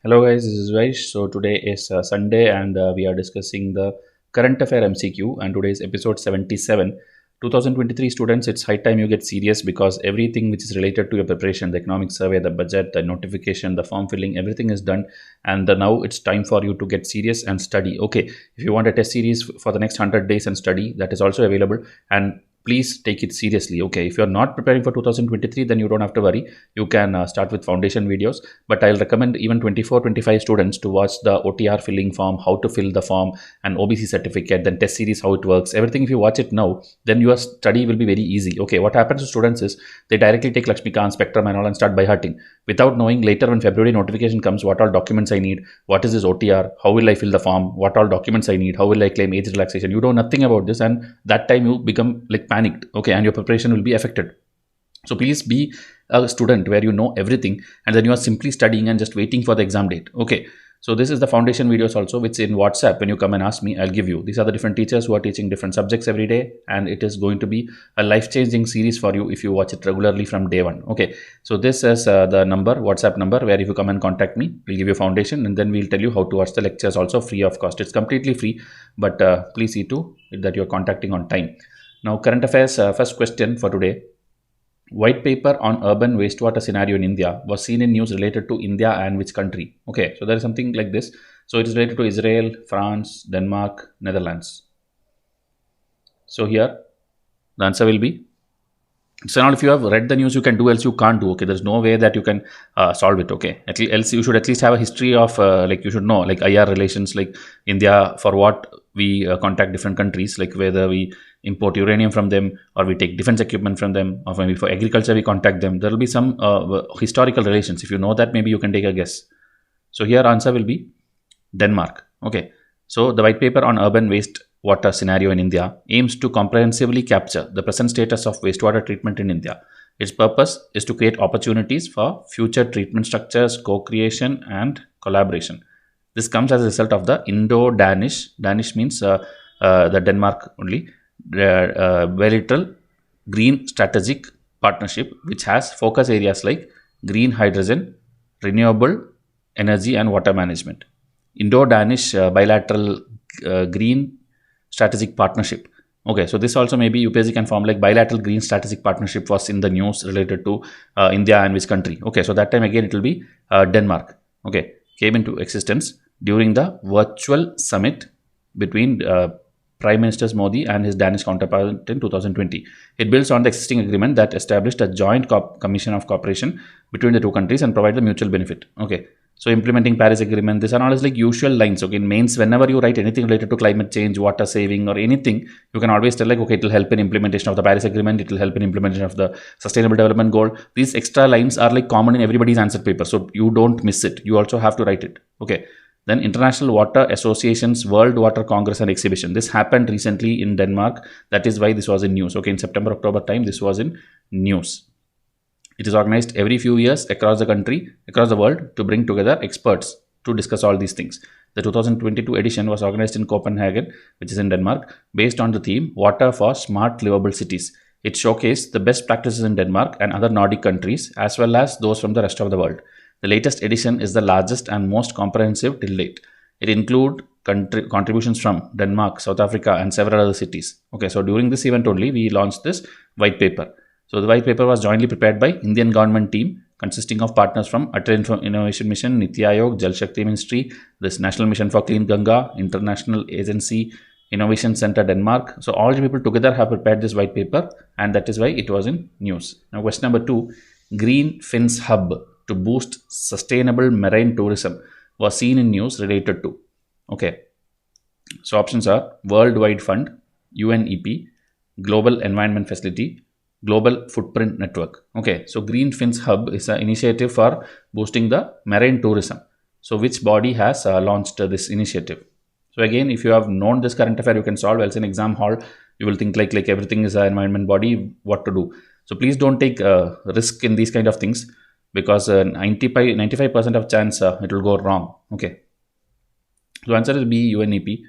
Hello guys, this is Vysh. So today is Sunday and we are discussing the current affair MCQ and today is episode 77. 2023 students, it's high time you get serious because everything which is related to your preparation, the economic survey, the budget, the notification, the form filling, everything is done and now it's time for you to get serious and study. Okay, if you want a test series for the next 100 days and study, that is also available, and please take it seriously. Okay, if you're not preparing for 2023, then you don't have to worry. You can start with foundation videos, but I'll recommend even 24-25 students to watch the OTR filling form, how to fill the form, and OBC certificate, then test series, how it works, everything. If you watch it now, then your study will be very easy. Okay, what happens to students is they directly take Lakshmikant, Spectrum and all and start by hearting without knowing later when February notification comes what all documents I need, what is this OTR, how will I fill the form, what all documents I need, how will I claim age relaxation. You know nothing about this, and that time you become like panicked. Okay, and your preparation will be affected. So please be a student where you know everything and then you are simply studying and just waiting for the exam date. Okay, so this is the foundation videos also, which in WhatsApp, when you come and ask me, I'll give you. These are the different teachers who are teaching different subjects every day, and it is going to be a life-changing series for you if you watch it regularly from day one. Okay, so this is the number, WhatsApp number, where if you come and contact me, we'll give you foundation and then we'll tell you how to watch the lectures also free of cost. It's completely free, but please see to that you're contacting on time. Now, current affairs, first question for today. White paper on urban wastewater scenario in India was seen in news related to India and which country? Okay, so there is something like this. So it is related to Israel, France, Denmark, Netherlands. So here the answer will be. So now if you have read the news, you can do, else you can't do. Okay, there's no way that you can solve it. Okay, else you should at least have a history of like you should know like IR relations, like India, for what we contact different countries, like whether we import uranium from them or we take defense equipment from them, or maybe for agriculture we contact them. There will be some historical relations. If you know that, maybe you can take a guess. So here answer will be Denmark. Okay, so the white paper on urban wastewater scenario in India aims to comprehensively capture the present status of wastewater treatment in India. Its purpose is to create opportunities for future treatment structures, co-creation and collaboration. This comes as a result of the Indo-Danish, Danish means the Denmark only, bilateral green strategic partnership, which has focus areas like green hydrogen, renewable energy and water management. Indo-Danish bilateral green strategic partnership. Okay, so this also maybe UPSC can form like bilateral green strategic partnership was in the news related to India and which country. Okay, so that time again it will be Denmark. Okay, came into existence during the virtual summit between Prime Minister Modi and his Danish counterpart in 2020. It builds on the existing agreement that established a joint commission of cooperation between the two countries and provide the mutual benefit. Okay, so implementing Paris Agreement, these are all like usual lines. Okay, in mains, whenever you write anything related to climate change, water saving or anything, you can always tell like, okay, it will help in implementation of the Paris Agreement, it will help in implementation of the Sustainable Development Goal. These extra lines are like common in everybody's answer paper, so you don't miss it. You also have to write it. Okay. Then International Water Association's World Water Congress and Exhibition. This happened recently in Denmark. That is why this was in news. Okay, in September, October time, this was in news. It is organized every few years across the country, across the world, to bring together experts to discuss all these things. The 2022 edition was organized in Copenhagen, which is in Denmark, based on the theme Water for Smart Livable Cities. It showcased the best practices in Denmark and other Nordic countries, as well as those from the rest of the world. The latest edition is the largest and most comprehensive till date. It includes contributions from Denmark, South Africa and several other cities. Okay, so during this event only, we launched this white paper. So the white paper was jointly prepared by Indian government team consisting of partners from Atal Innovation Mission, Niti Aayog, Jal Shakti Ministry, this National Mission for Clean Ganga, International Agency, Innovation Center Denmark. So all the people together have prepared this white paper, and that is why it was in news. Now question number 2, Green Fins Hub to boost sustainable marine tourism was seen in news related to. Okay, so options are Worldwide Fund, UNEP, Global Environment Facility, Global Footprint Network. Okay, so Green Fins Hub is an initiative for boosting the marine tourism. So which body has launched this initiative? So again, if you have known this current affair, you can solve. Else in exam hall, you will think like everything is an environment body, what to do. So please don't take risk in these kind of things, because 95% of chance it will go wrong. Okay, so answer is B, UNEP.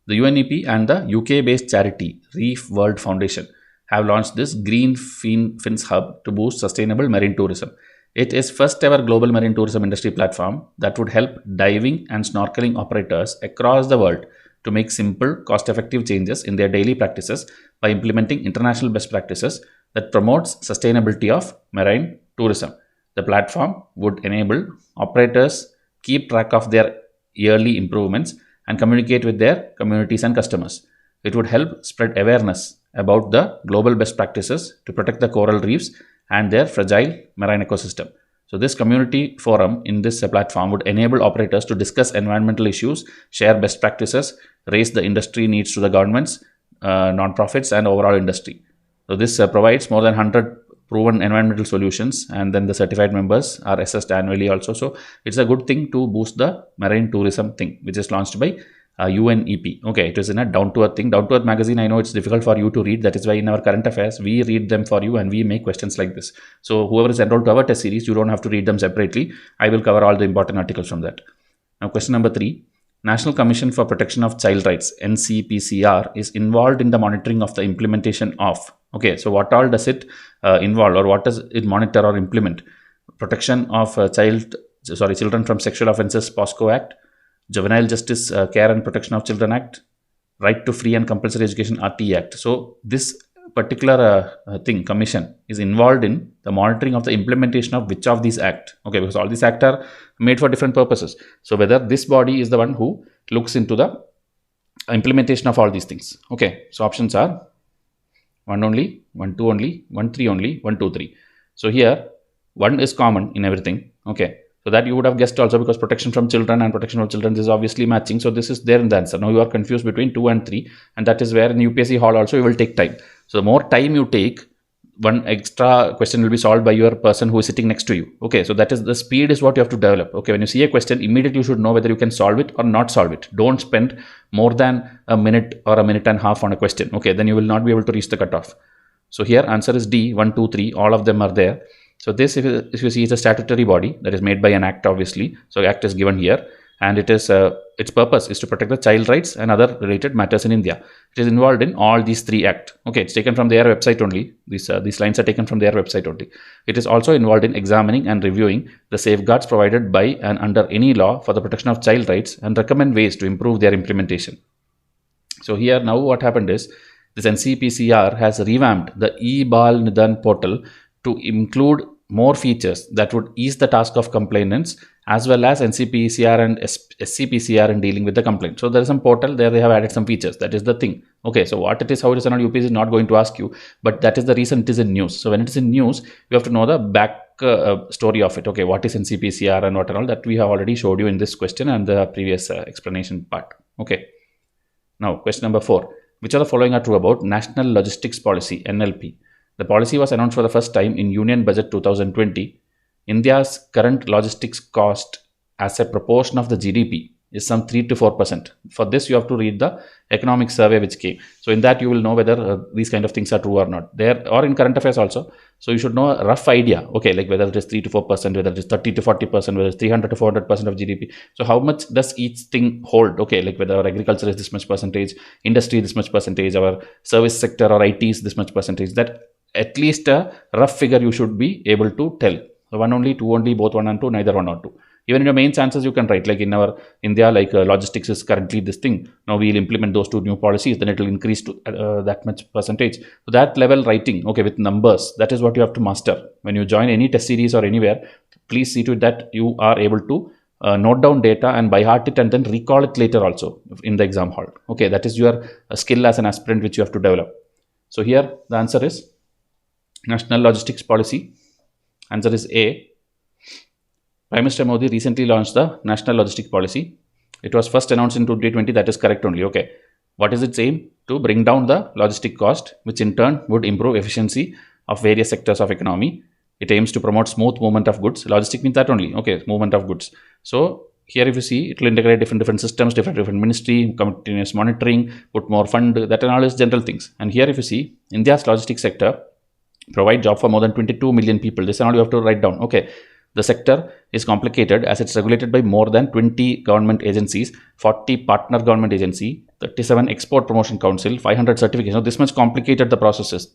The UNEP and the UK based charity Reef World Foundation have launched this Green Fins Hub to boost sustainable marine tourism. It is first ever global marine tourism industry platform that would help diving and snorkeling operators across the world to make simple, cost-effective changes in their daily practices by implementing international best practices that promotes sustainability of marine tourism. The platform would enable operators keep track of their yearly improvements and communicate with their communities and customers. It would help spread awareness about the global best practices to protect the coral reefs and their fragile marine ecosystem. So this community forum in this platform would enable operators to discuss environmental issues, share best practices, raise the industry needs to the governments, non-profits and overall industry. So this provides more than 100 proven environmental solutions, and then the certified members are assessed annually also. So it's a good thing to boost the marine tourism thing, which is launched by UNEP. Okay, it is in a down-to-earth thing. Down-to-earth magazine, I know it's difficult for you to read. That is why in our current affairs, we read them for you and we make questions like this. So whoever is enrolled to our test series, you don't have to read them separately. I will cover all the important articles from that. Now, question number 3. National Commission for Protection of Child Rights, NCPCR, is involved in the monitoring of the implementation of. Okay, so what all does it involve, or what does it monitor or implement? Protection of children from sexual offences, POSCO Act, Juvenile Justice Care and Protection of Children Act, Right to Free and Compulsory Education RT Act. So this particular commission is involved in the monitoring of the implementation of which of these act. Okay, because all these acts are made for different purposes. So whether this body is the one who looks into the implementation of all these things. Okay, so options are 1 only, 1 2 only, 1 3 only, 1 2 3. So here 1 is common in everything. Okay, so that you would have guessed also, because protection from children and protection of children is obviously matching. So this is there in the answer. Now you are confused between 2 and 3, and that is where in UPSC hall also you will take time. So the more time you take, one extra question will be solved by your person who is sitting next to you. Okay, so that is the speed is what you have to develop. Okay, when you see a question, immediately you should know whether you can solve it or not solve it. Don't spend more than a minute or a minute and a half on a question. Okay, then you will not be able to reach the cutoff. So here answer is D, 1 2 3, all of them are there. So this, if you see, is a statutory body that is made by an act, obviously. So act is given here, and it is its purpose is to protect the child rights and other related matters in India. It is involved in all these 3 acts. Okay, it's taken from their website only. These lines are taken from their website only. It is also involved in examining and reviewing the safeguards provided by and under any law for the protection of child rights and recommend ways to improve their implementation. So here now what happened is, this NCPCR has revamped the e-Bal Nidan portal to include more features that would ease the task of complainants, as well as NCPCR and SCPCR in dealing with the complaint. So there is some portal there, they have added some features. That is the thing. Okay, so what it is, how it is, and UPSC is not going to ask you, but that is the reason it is in news. So when it is in news, you have to know the back story of it. Okay, what is NCPCR and what and all that we have already showed you in this question and the previous explanation part. Okay, now question number 4. Which of the following are true about National Logistics Policy, NLP? The policy was announced for the first time in Union Budget 2020. India's current logistics cost as a proportion of the GDP is some 3 to 4%. For this, you have to read the economic survey which came. So in that, you will know whether these kind of things are true or not. There or in current affairs also. So you should know a rough idea. Okay, like whether it is 3 to 4%, whether it is 30 to 40%, whether it's 300 to 400% of GDP. So how much does each thing hold? Okay, like whether our agriculture is this much percentage, industry this much percentage, our service sector or IT is this much percentage. That at least a rough figure you should be able to tell. So 1 only, 2 only, both 1 and 2, neither 1 or 2. Even in your mains answers, you can write like in our India, like logistics is currently this thing. Now we will implement those 2 new policies, then it will increase to that much percentage. So that level writing, okay, with numbers, that is what you have to master. When you join any test series or anywhere, please see to it that you are able to note down data and by heart it and then recall it later also in the exam hall. Okay, that is your skill as an aspirant which you have to develop. So here the answer is National Logistics Policy. Answer is A. Prime Minister Modi recently launched the National Logistics Policy. It was first announced in 2020. That is correct only. Okay. What is its aim? To bring down the logistic cost, which in turn would improve efficiency of various sectors of economy. It aims to promote smooth movement of goods. Logistic means that only. Okay, movement of goods. So here if you see, it will integrate different systems, different ministry, continuous monitoring, put more fund, that and all is general things. And here if you see, India's logistics sector provide job for more than 22 million people. This and all you have to write down. Okay. The sector is complicated as it's regulated by more than 20 government agencies, 40 partner government agency, 37 export promotion council, 500 certifications. So this much complicated the processes.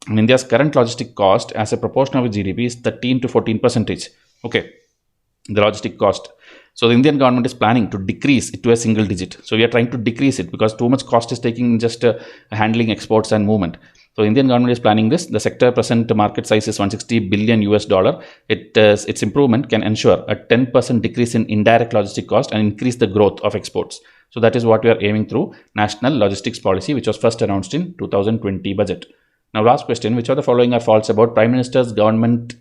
And India's current logistic cost as a proportion of GDP is 13 to 14%. Okay, the logistic cost. So the Indian government is planning to decrease it to a single digit. So we are trying to decrease it because too much cost is taking just handling exports and movement. So Indian government is planning this. The sector present market size is 160 billion US dollar. Its improvement can ensure a 10% decrease in indirect logistic cost and increase the growth of exports. So that is what we are aiming through National Logistics Policy, which was first announced in 2020 budget. Now, last question: which of the following are false about Prime Minister's Employment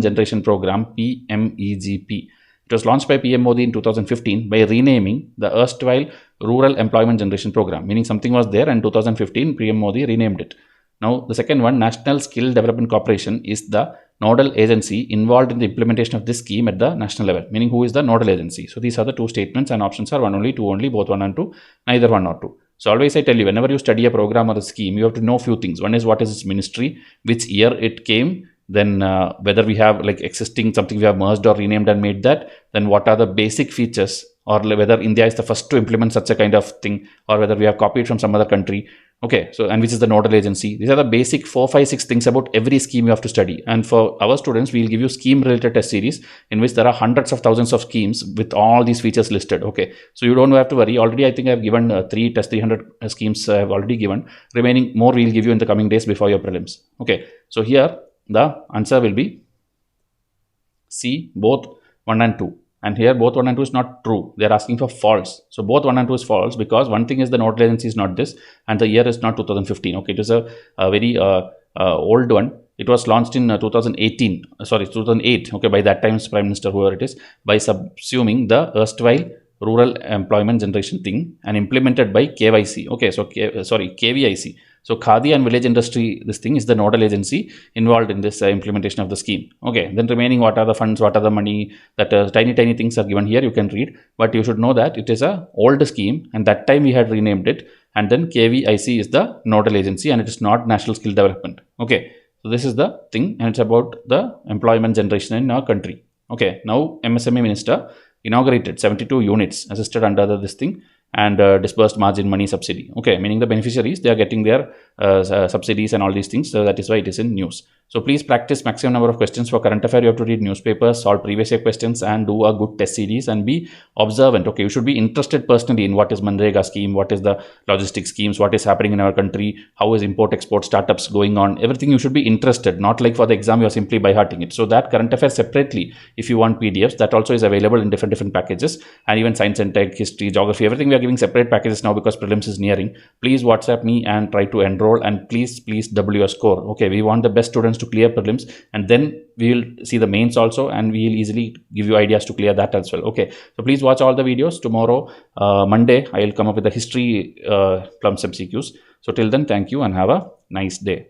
Generation Program, PMEGP? It was launched by PM Modi in 2015 by renaming the erstwhile Rural Employment Generation Program, meaning something was there and 2015 PM Modi renamed it. Now, the second one, National Skill Development Corporation is the nodal agency involved in the implementation of this scheme at the national level, meaning who is the nodal agency. So these are the two statements, and options are one only, two only, both one and two, neither one or two. So always I tell you, whenever you study a program or a scheme, you have to know few things. One is what is its ministry, which year it came, then whether we have like existing something we have merged or renamed and made that, then what are the basic features, or whether India is the first to implement such a kind of thing, or whether we have copied from some other country. Okay, so and which is the nodal agency. These are the basic 4, 5, 6 things about every scheme you have to study. And for our students, we will give you scheme related test series in which there are hundreds of thousands of schemes with all these features listed. Okay, so you don't have to worry. Already I think I have given 300 schemes I have already given. Remaining more we will give you in the coming days before your prelims. Okay, so here the answer will be C, both 1 and 2. And here both 1 and 2 is not true. They are asking for false. So both 1 and 2 is false because one thing is the nodal agency is not this and the year is not 2015. Okay, it is a very old one. It was launched in 2008. Okay, by that time's Prime Minister, whoever it is, by subsuming the erstwhile Rural Employment Generation thing and implemented by KYC. Okay, so KVIC. So Khadi and Village Industry, this thing is the nodal agency involved in this implementation of the scheme. Okay, then remaining, what are the funds, what are the money, that tiny things are given here, you can read. But you should know that it is a old scheme and that time we had renamed it, and then KVIC is the nodal agency and it is not National Skill Development. Okay, so this is the thing, and it's about the employment generation in our country. Okay, now MSME Minister inaugurated 72 units assisted under this thing and disbursed margin money subsidy. Okay, meaning the beneficiaries, they are getting their subsidies and all these things. So that is why it is in news. So please practice maximum number of questions for current affair. You have to read newspapers, solve previous year questions, and do a good test series and be observant. Okay, you should be interested personally in what is Manrega scheme, what is the logistics schemes, what is happening in our country, how is import export startups going on. Everything you should be interested, not like for the exam you are simply by hearting it. So that current affairs separately, if you want PDFs, that also is available in different packages, and even science and tech, history, geography, everything we are giving separate packages now because prelims is nearing. Please WhatsApp me and try to enroll, and please double your score. Okay, we want the best students to clear prelims, and then we will see the mains also, and we will easily give you ideas to clear that as well. Okay, so please watch all the videos. Tomorrow Monday I will come up with the history plums MCQs. So till then, thank you and have a nice day.